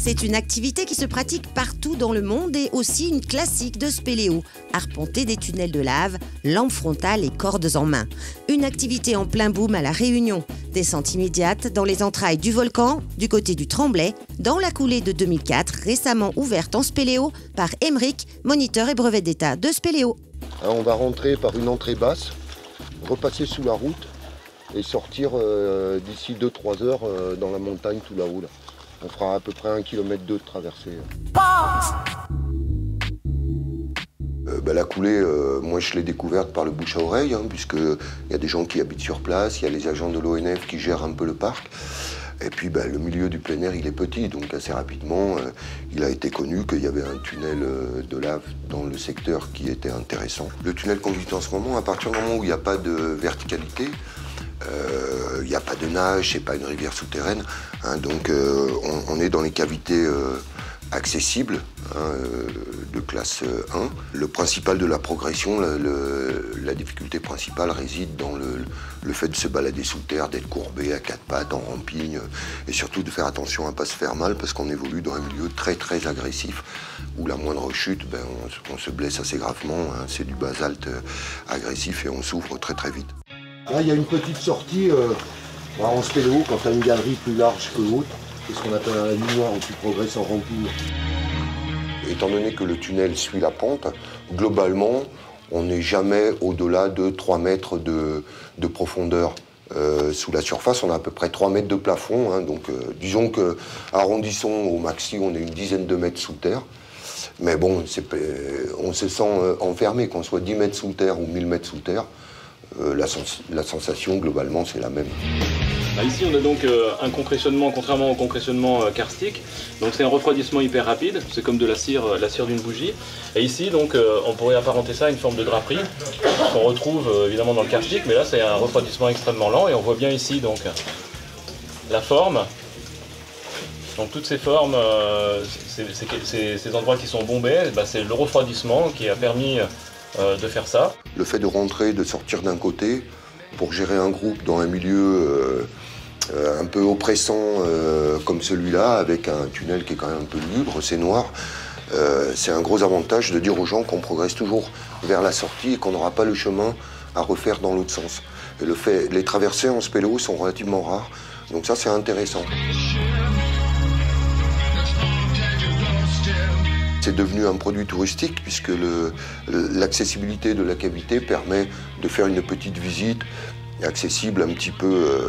C'est une activité qui se pratique partout dans le monde et aussi une classique de spéléo. Arpenter des tunnels de lave, lampes frontales et cordes en main. Une activité en plein boom à La Réunion. Descente immédiate dans les entrailles du volcan, du côté du Tremblay, dans la coulée de 2004, récemment ouverte en spéléo par Emeric, moniteur et brevet d'état de spéléo. On va rentrer par une entrée basse, repasser sous la route et sortir d'ici 2-3 heures dans la montagne tout là-haut. Là. On fera à peu près 1,2 km de traversée. La coulée, moi je l'ai découverte par le bouche à oreille, puisqu'il y a des gens qui habitent sur place, il y a les agents de l'ONF qui gèrent un peu le parc. Et puis le milieu du plein air, il est petit, donc assez rapidement, il a été connu qu'il y avait un tunnel de lave dans le secteur qui était intéressant. Le tunnel qu'on visite en ce moment, à partir du moment où il n'y a pas de verticalité, il n'y a pas de nage, c'est pas une rivière souterraine, donc on est dans les cavités accessibles de classe 1. Le principal de la progression, la difficulté principale réside dans le fait de se balader sous terre, d'être courbé à quatre pattes, en ramping, et surtout de faire attention à ne pas se faire mal parce qu'on évolue dans un milieu très très agressif où la moindre chute, on se blesse assez gravement, c'est du basalte agressif et on souffre très très vite. Là, il y a une petite sortie en spéléo quand tu as une galerie plus large que l'autre. C'est ce qu'on appelle un linoir où tu progresses en ramping. Étant donné que le tunnel suit la pente, globalement, on n'est jamais au-delà de 3 mètres de profondeur. Sous la surface, on a à peu près 3 mètres de plafond. Donc, disons que, arrondissons au maxi, on est une dizaine de mètres sous terre. Mais bon, on se sent enfermé, qu'on soit 10 mètres sous terre ou 1000 mètres sous terre. La sensation, globalement, c'est la même. Ici, on a donc un compressionnement, contrairement au compressionnement karstique. Donc c'est un refroidissement hyper rapide, c'est comme de la cire d'une bougie. Et ici, donc, on pourrait apparenter ça à une forme de draperie qu'on retrouve évidemment dans le karstique, mais là c'est un refroidissement extrêmement lent et on voit bien ici donc la forme. Donc toutes ces formes, ces endroits qui sont bombés, c'est le refroidissement qui a permis de faire ça. Le fait de rentrer, de sortir d'un côté pour gérer un groupe dans un milieu un peu oppressant comme celui-là, avec un tunnel qui est quand même un peu libre, c'est noir, c'est un gros avantage de dire aux gens qu'on progresse toujours vers la sortie et qu'on n'aura pas le chemin à refaire dans l'autre sens. Et les traversées en spéléo sont relativement rares, donc ça c'est intéressant. C'est devenu un produit touristique puisque l'accessibilité de la cavité permet de faire une petite visite accessible un petit peu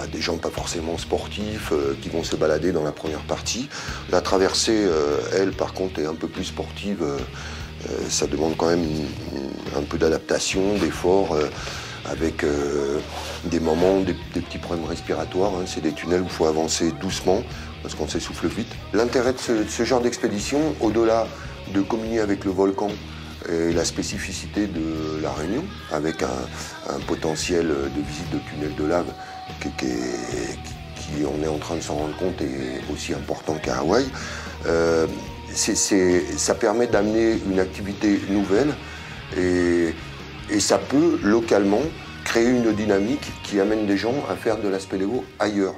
à des gens pas forcément sportifs qui vont se balader dans la première partie. La traversée, elle, par contre, est un peu plus sportive. Ça demande quand même un peu d'adaptation, d'effort, avec des moments, des petits problèmes respiratoires. C'est des tunnels où il faut avancer doucement parce qu'on s'essouffle vite. L'intérêt de ce genre d'expédition, au-delà de communier avec le volcan et la spécificité de La Réunion, avec un potentiel de visite de tunnel de lave qui, on est en train de s'en rendre compte, est aussi important qu'à Hawaï, ça permet d'amener une activité nouvelle et ça peut, localement, créer une dynamique qui amène des gens à faire de la spéléo ailleurs.